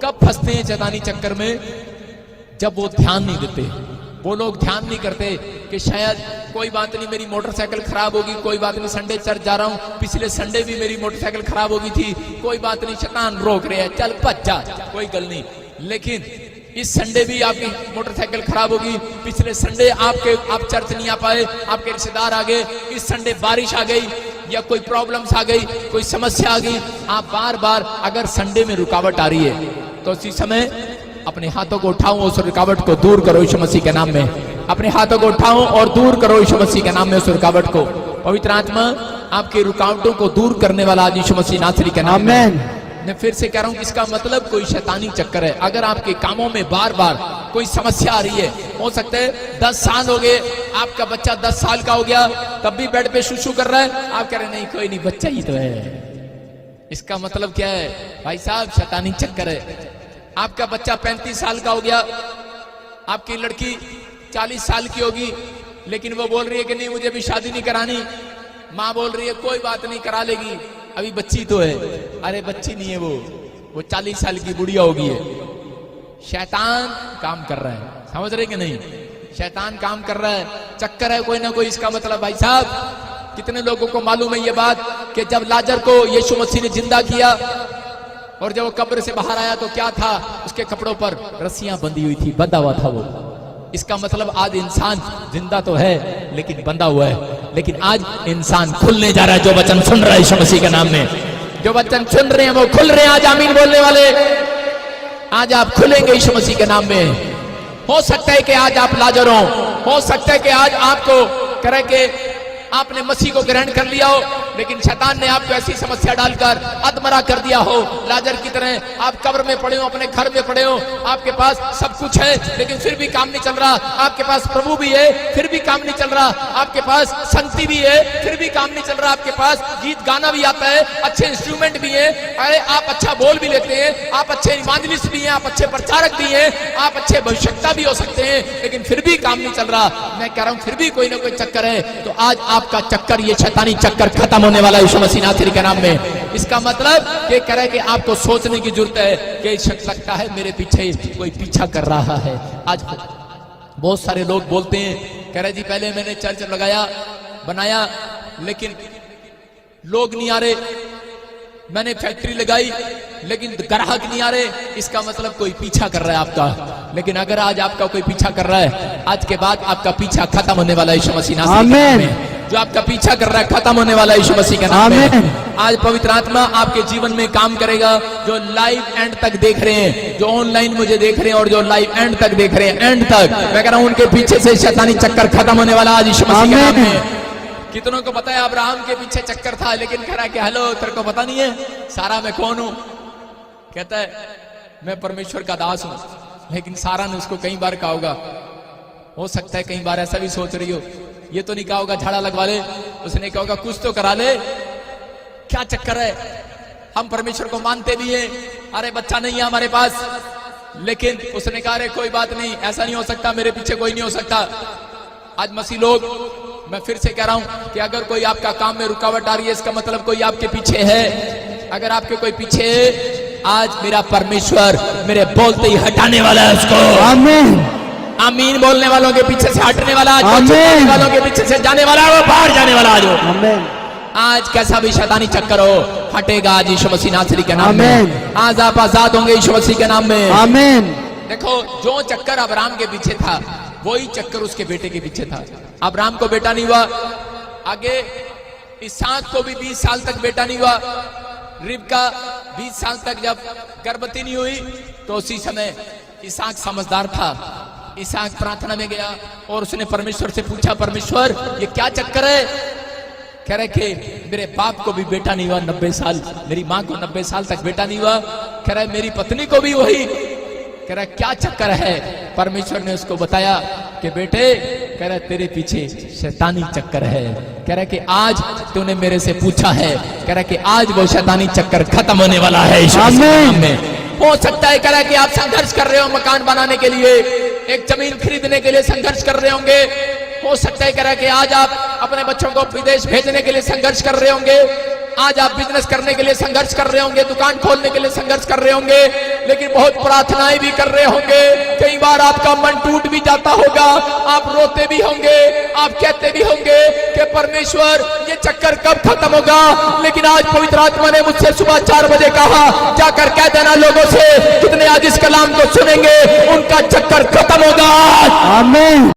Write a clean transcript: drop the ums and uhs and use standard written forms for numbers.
कब फंसते हैं शैतानी चक्कर में? जब वो ध्यान नहीं देते। वो लोग ध्यान नहीं करते कि शायद कोई बात नहीं, मेरी मोटरसाइकिल खराब होगी, कोई बात नहीं, संडे चर्च जा रहा हूं, पिछले संडे भी मेरी मोटरसाइकिल खराब होगी थी, कोई बात नहीं, शैतान रोक रहे हैं, चल भज जा, कोई गल नहीं। लेकिन इस संडे भी आपकी मोटरसाइकिल खराब होगी, पिछले संडे आप चर्च नहीं आ पाए, आपके रिश्तेदार आ गए, इस संडे बारिश आ गई या कोई प्रॉब्लम्स आ गई, कोई समस्या आ गई, आप बार बार अगर संडे में रुकावट आ रही है तो उसी समय अपने हाथों को उठाओ, उस रुकावट को दूर करो यीशु मसीह के नाम में। अपने हाथों को उठाओ और दूर करो यीशु मसीह के नाम में उस रुकावट को। पवित्र आत्मा आपकी रुकावटों को दूर करने वाला आज यीशु मसीह नासरी के नाम में। मैं फिर से कह रहा हूं, इसका मतलब कोई शैतानी चक्कर है। अगर आपके कामों में बार बार कोई समस्या आ रही है, हो सकता है 10 साल हो गए, आपका बच्चा 10 साल का हो गया, तब भी बेड पे शुशु कर रहा है, आप कह रहे नहीं कोई नहीं, बच्चा ही तो है। इसका मतलब क्या है भाई साहब? शैतानी चक्कर है। आपका बच्चा 35 साल का हो गया, आपकी लड़की 40 साल की होगी, लेकिन वो बोल रही है कि नहीं मुझे भी शादी नहीं करानी। माँ बोल रही है कोई बात नहीं, करा लेगी, अभी बच्ची तो है। अरे बच्ची नहीं है, वो 40 साल की बुढ़िया होगी है। शैतान काम कर रहा है, समझ रहे कि नहीं? शैतान काम कर रहा है, चक्कर है कोई ना कोई। इसका मतलब भाई साहब, कितने लोगों को मालूम है ये बात कि जब लाजर को यीशु मसीह ने जिंदा किया और जब वो कब्र से बाहर आया तो क्या था? उसके कपड़ों पर रस्सियां बंधी हुई थी, बंधा हुआ था वो। इसका मतलब आज इंसान जिंदा तो है लेकिन बंधा हुआ है। लेकिन आज इंसान खुलने जा रहा है, जो वचन सुन रहा है यीशु मसीह के नाम में, जो वचन सुन रहे हैं वो खुल रहे हैं। आज आमीन बोलने वाले, आज आप खुलेंगे यीशु मसीह के नाम में। हो सकता है कि आज आप लाजर हो सकता है कि आज आपको करे कि आपने मसीह को ग्रहण कर लिया हो, लेकिन शैतान ने आपको ऐसी समस्या डालकर अधमरा कर दिया हो, लाजर की तरह। आप कब्र में पड़े हो, अपने घर में पड़े हो, आपके पास सब कुछ है लेकिन फिर भी काम नहीं चल रहा। आपके पास प्रभु भी है फिर भी काम नहीं चल रहा। आपके पास संगति भी है फिर भी काम नहीं चल रहा। आपके पास गीत गाना भी आता है, अच्छे इंस्ट्रूमेंट भी है, अरे आप अच्छा बोल भी लेते हैं, आप अच्छे इवांजलिस्ट भी हैं, आप अच्छे प्रचारक भी हैं, आप अच्छे भविष्यवक्ता भी हो सकते हैं, लेकिन फिर भी काम नहीं चल रहा। मैं कह रहा हूं फिर भी कोई ना कोई चक्कर है। तो आज आपका चक्कर, ये शैतानी चक्कर खत्म होने वाला है यीशु मसीह नासरी के नाम में। इसका मतलब कि करे कि आपको सोचने की जरूरत है कि लगता है मेरे पीछे कोई पीछा कर रहा है। आज बहुत सारे लोग बोलते हैं, कह रहे जी पहले मैंने चर्च बनाया लेकिन लोग नहीं आ रहे, मैंने फैक्ट्री लगाई लेकिन ग्राहक नहीं आ रहे। इसका मतलब कोई पीछा कर रहा है आपका। लेकिन अगर आज आपका कोई पीछा कर रहा है, आज के बाद आपका पीछा खत्म होने वाला है यीशु मसीह नासरी के नाम में। जो आपका पीछा कर रहा है खत्म होने वाला है यीशु मसीह के नाम में। आज पवित्र आत्मा आपके जीवन में काम करेगा। जो लाइव एंड तक देख रहे हैं, जो ऑनलाइन मुझे देख रहे हैं और जो लाइव एंड तक देख रहे हैं, एंड तक मैं कह रहा हूं उनके पीछे से शैतानी चक्कर खत्म होने वाला आज यीशु मसीह के नाम में। कितनों को पता है अब्राहम के पीछे चक्कर था, लेकिन कह रहा है कि हेलो तेरे को पता नहीं है सारा मैं कौन हूं? कहता है मैं परमेश्वर का दास हूं। लेकिन सारा ने उसको कई बार कहा होगा, हो सकता है कई बार ऐसा भी सोच रही हो, ये तो नहीं कहा होगा झाड़ा लगवा ले, उसने कहा होगा कुछ तो करा ले, क्या चक्कर है? हम परमेश्वर को मानते भी हैं, अरे बच्चा नहीं है हमारे पास, लेकिन उसने कहा अरे कोई बात नहीं, ऐसा नहीं हो सकता, मेरे पीछे कोई नहीं हो सकता। आज मसीह लोग, मैं फिर से कह रहा हूं कि अगर कोई आपका काम में रुकावट आ रही है, इसका मतलब कोई आपके पीछे है। अगर आपके कोई पीछे है, आज मेरा परमेश्वर मेरे बोलते ही हटाने वाला है उसको। आमीन। आमीन बोलने वालों के पीछे से हटने वाला, आमीन वालों के पीछे से जाने वाला, वो बाहर जाने वाला। आमीन। आज कैसा भी शैतानी चक्कर हो, हटेगा आज यीशु मसीह नासरी के नाम में। आज आप आजाद होंगे यीशु मसीह के नाम में। आमीन। देखो, जो चक्कर अब्राहम के पीछे था, वही चक्कर उसके बेटे के पीछे था। अब्राहम को बेटा नहीं हुआ, आगे इसहाक को भी 20 साल तक बेटा नहीं हुआ। रिबका 20 साल तक जब गर्भवती नहीं हुई, तो उसी समय इसहाक समझदार था। इसहाक प्रार्थना में गया और उसने परमेश्वर से पूछा, परमेश्वर ये क्या चक्कर है? कह रहे कि मेरे बाप को भी बेटा नहीं हुआ 90 साल, मेरी माँ को 90 साल तक बेटा नहीं हुआ। कह रहा है मेरी पत्नी को भी वही। कह रहा है क्या चक्कर है? परमेश्वर ने उसको बताया कि बेटे, कह रहा है तेरे पीछे शैतानी चक्कर है। कह रहा है कि आज तूने मेरे से पूछा है, कह रहा है कि आज वो शैतानी चक्कर खत्म होने वाला है यीशु मसीह के नाम में। हो सकता है कह रहा है कि आप संघर्ष कर रहे हो मकान बनाने के लिए, एक जमीन खरीदने के लिए संघर्ष कर रहे होंगे। हो सकता है कह रहा है कि आज आप अपने बच्चों को विदेश भेजने के लिए संघर्ष कर रहे होंगे। आज आप बिजनेस करने के लिए संघर्ष कर रहे होंगे, दुकान खोलने के लिए संघर्ष कर रहे होंगे, लेकिन बहुत प्रार्थनाएं भी कर रहे होंगे। कई बार आपका मन टूट भी जाता होगा, आप रोते भी होंगे, आप कहते भी होंगे कि परमेश्वर ये चक्कर कब खत्म होगा। लेकिन आज पवित्र आत्मा ने मुझसे सुबह 4 बजे कहा, जाकर कह देना लोगों से, कितने आज इस कलाम को सुनेंगे उनका चक्कर खत्म होगा। आमीन।